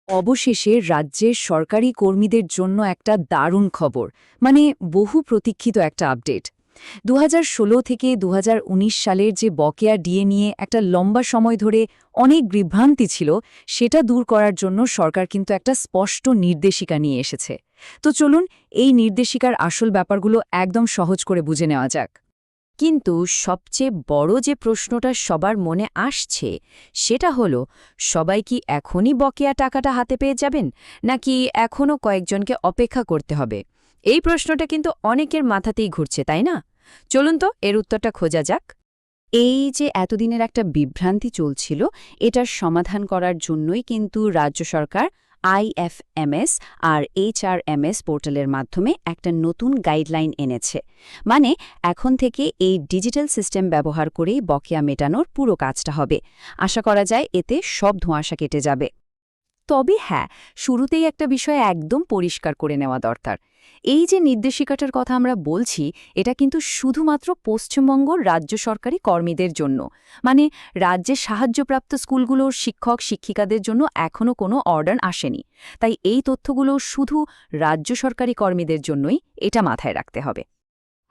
অবশেষে রাজ্যের সরকারি কর্মীদের জন্য একটা দারুণ খবর, মানে বহু প্রতীক্ষিত একটা আপডেট। ২০১৬ থেকে ২০১৯ সালের যে বকেয়া ডিএ নিয়ে একটা লম্বা সময় ধরে অনেক বিভ্রান্তি ছিল, সেটা দূর করার জন্য সরকার কিন্তু একটা স্পষ্ট নির্দেশিকা নিয়ে এসেছে। তো চলুন এই নির্দেশিকার আসল ব্যাপারগুলো একদম সহজ করে বুঝে নেওয়া যাক। কিন্তু সবচেয়ে বড় যে প্রশ্নটা সবার মনে আসছে সেটা হলো, সবাই কি এখনই বকেয়া টাকাটা হাতে পেয়ে যাবেন, নাকি এখনও কয়েকজনকে অপেক্ষা করতে হবে? এই প্রশ্নটা কিন্তু অনেকের মাথাতেই ঘুরছে, তাই না? চলুন তো এর উত্তরটা খোঁজা যাক। এই যে এতদিনের একটা বিভ্রান্তি চলছিল, এটার সমাধান করার জন্যই কিন্তু রাজ্য সরকার আইএফএমএস আর এইচআরএমএস পোর্টালের মাধ্যমে একটা নতুন গাইডলাইন এনেছে। মানে এখন থেকে এই ডিজিটাল সিস্টেম ব্যবহার করেই বকেয়া মেটানোর পুরো কাজটা হবে। আশা করা যায় এতে সব ধোঁয়াশা কেটে যাবে। তবে হ্যাঁ, শুরুতেই একটা বিষয় একদম পরিষ্কার করে নেওয়া দরকার। এই যে নির্দেশিকাটার কথা আমরা বলছি, এটা কিন্তু শুধুমাত্র পশ্চিমবঙ্গ রাজ্য সরকারি কর্মীদের জন্য। মানে রাজ্যের সাহায্যপ্রাপ্ত স্কুলগুলোর শিক্ষক শিক্ষিকাদের জন্য এখনও কোনো অর্ডার আসেনি। তাই এই তথ্যগুলো শুধু রাজ্য সরকারি কর্মীদের জন্যই, এটা মাথায় রাখতে হবে।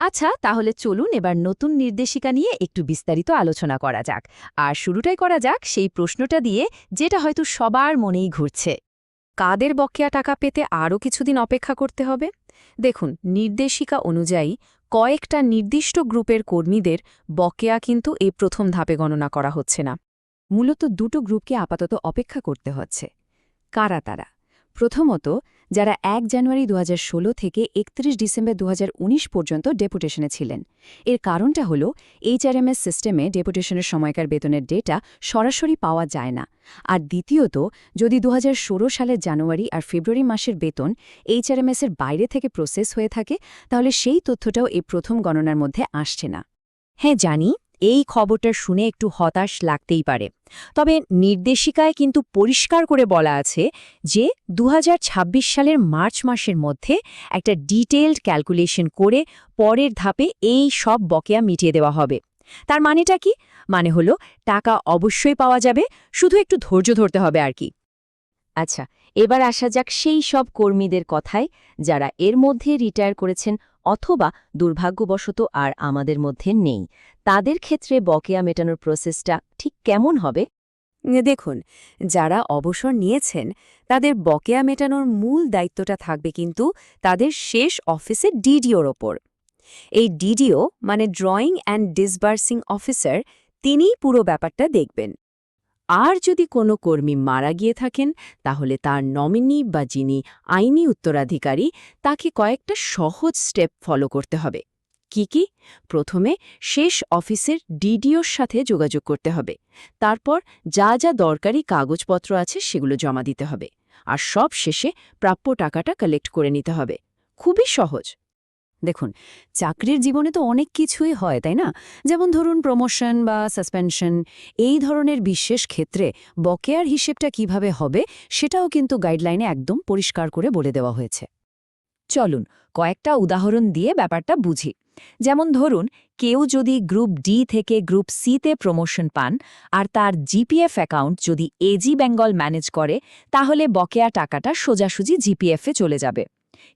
আচ্ছা, তাহলে চলুন এবার নতুন নির্দেশিকা নিয়ে একটু বিস্তারিত আলোচনা করা যাক। আর শুরুটাই করা যাক সেই প্রশ্নটা দিয়ে, যেটা হয়তো সবার মনেই ঘুরছে। কাদের বকেয়া টাকা পেতে আরও কিছুদিন অপেক্ষা করতে হবে? দেখুন, নির্দেশিকা অনুযায়ী কয়েকটা নির্দিষ্ট গ্রুপের কর্মীদের বকেয়া কিন্তু এই প্রথম ধাপে গণনা করা হচ্ছে না। মূলত দুটো গ্রুপকে আপাতত অপেক্ষা করতে হচ্ছে। কারা তারা? প্রথমত, যারা ১ জানুয়ারি ২০১৬ থেকে ৩১ ডিসেম্বর ২০১৯ পর্যন্ত ডেপুটেশনে ছিলেন। এর কারণটা হল এইচআরএমএস সিস্টেমে ডেপুটেশনের সময়কার বেতনের ডেটা সরাসরি পাওয়া যায় না। আর দ্বিতীয়ত, যদি ২০১৬ সালের জানুয়ারি আর ফেব্রুয়ারি মাসের বেতন এইচআরএমএসের বাইরে থেকে প্রসেস হয়ে থাকে, তাহলে সেই তথ্যটাও এই প্রথম গণনার মধ্যে আসছে না। হ্যাঁ, জানি এই খবরটা শুনে একটু হতাশ লাগতেই পারে। তবে নির্দেশিকায় কিন্তু পরিষ্কার করে বলা আছে যে ২০২৬ সালের মার্চ মাসের মধ্যে একটা ডিটেইলড ক্যালকুলেশন করে পরের ধাপে এই সব বকেয়া মিটিয়ে দেওয়া হবে। তার মানেটা কি? মানে হলো টাকা অবশ্যই পাওয়া যাবে, শুধু একটু ধৈর্য ধরতে হবে আর কি। আচ্ছা, এবার আসা যাক সেই সব কর্মীদের কথায় যারা এর মধ্যে রিটায়ার করেছেন অথবা দুর্ভাগ্যবশত আর আমাদের মধ্যে নেই। তাদের ক্ষেত্রে বকেয়া মেটানোর প্রসেসটা ঠিক কেমন হবে? দেখুন, যারা অবসর নিয়েছেন তাদের বকেয়া মেটানোর মূল দায়িত্বটা থাকবে কিন্তু তাদের শেষ অফিসের ডিডিওর ওপর। এই ডিডিও মানে ড্রয়িং অ্যান্ড ডিসবার্সিং অফিসার, তিনিই পুরো ব্যাপারটা দেখবেন। আর যদি কোনো কর্মী মারা গিয়ে থাকেন, তাহলে তার নমিনি বা যিনি আইনি উত্তরাধিকারী, তাকে কয়েকটা সহজ স্টেপ ফলো করতে হবে। কি কি? প্রথমে শেষ অফিসের ডিডিওর সাথে যোগাযোগ করতে হবে। তারপর যা যা দরকারি কাগজপত্র আছে সেগুলো জমা দিতে হবে। আর সব শেষে প্রাপ্য টাকাটা কালেক্ট করে নিতে হবে। খুবই সহজ। দেখুন, চাকরির জীবনে তো অনেক কিছুই হয়, তাই না? যেমন ধরুন প্রমোশন বা সাসপেনশন। এই ধরনের বিশেষ ক্ষেত্রে বকেয়ার হিসেবটা কিভাবে হবে সেটাও কিন্তু গাইডলাইনে একদম পরিষ্কার করে বলে দেওয়া হয়েছে। চলুন কয়েকটা উদাহরণ দিয়ে ব্যাপারটা বুঝি। যেমন ধরুন, কেউ যদি গ্রুপ ডি থেকে গ্রুপ সিতে প্রমোশন পান আর তার জিপিএফ অ্যাকাউন্ট যদি এজি বেঙ্গল ম্যানেজ করে, তাহলে বকেয়া টাকাটা সোজাসুজি জিপিএফে চলে যাবে।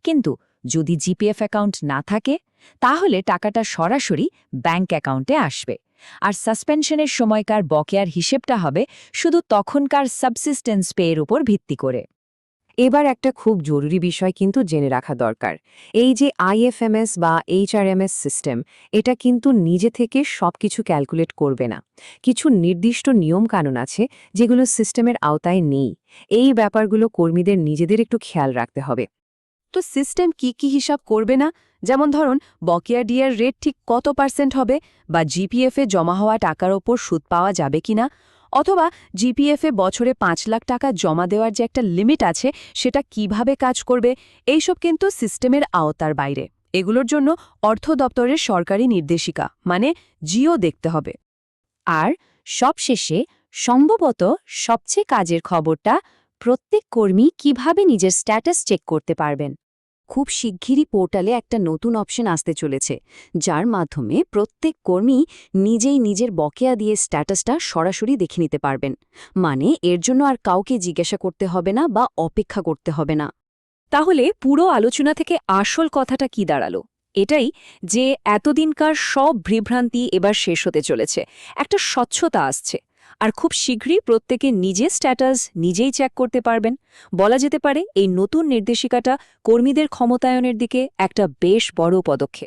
কিন্তু যদি জিপিএফ অ্যাকাউন্ট না থাকে, তাহলে টাকাটা সরাসরি ব্যাংক অ্যাকাউন্টে আসবে। আর সাসপেনশনের সময়কার বকেয়ার হিসেবটা হবে শুধু তখনকার সাবসিস্টেন্স পেয়ের উপর ভিত্তি করে। এবার একটা খুব জরুরি বিষয় কিন্তু জেনে রাখা দরকার। এই যে আইএফএমএস বা এইচআরএমএস সিস্টেম, এটা কিন্তু নিজে থেকে সবকিছু ক্যালকুলেট করবে না। কিছু নির্দিষ্ট নিয়মকানুন আছে যেগুলো সিস্টেমের আওতায় নেই। এই ব্যাপারগুলো কর্মীদের নিজেদের একটু খেয়াল রাখতে হবে। তো সিস্টেম কি কি হিসাব করবে না? যেমন ধরুন, বকেয়া ডিএর রেট ঠিক কত % হবে, বা জিপিএফে জমা হওয়া টাকার ওপর সুদ পাওয়া যাবে কিনা, অথবা জিপিএফে বছরে ৫ লাখ টাকা জমা দেওয়ার যে একটা লিমিট আছে সেটা কিভাবে কাজ করবে, এইসব কিন্তু সিস্টেমের আওতার বাইরে। এগুলোর জন্য অর্থ দপ্তরের সরকারি নির্দেশিকা মানে জিও দেখতে হবে। আর সবশেষে সম্ভবত সবচেয়ে কাজের খবরটা, প্রত্যেক কর্মী কিভাবে নিজের স্ট্যাটাস চেক করতে পারবেন। খুব শিগগিরই পোর্টালে একটা নতুন অপশন আসতে চলেছে, যার মাধ্যমে প্রত্যেক কর্মী নিজেই নিজের বকেয়া দিয়ে স্ট্যাটাসটা সরাসরি দেখে নিতে পারবেন। মানে এর জন্য আর কাউকে জিজ্ঞাসা করতে হবে না বা অপেক্ষা করতে হবে না। তাহলে পুরো আলোচনা থেকে আসল কথাটা কি দাঁড়ালো? এটাই যে এতদিনকার সব বিভ্রান্তি এবার শেষ হতে চলেছে, একটা স্বচ্ছতা আসছে, আর খুব শীঘ্রই প্রত্যেকে নিজের স্ট্যাটাস নিজেই চেক করতে পারবেন। বলা যেতে পারে এই নতুন নির্দেশিকাটা কর্মীদের ক্ষমতায়নের দিকে একটা বেশ বড় পদক্ষেপ।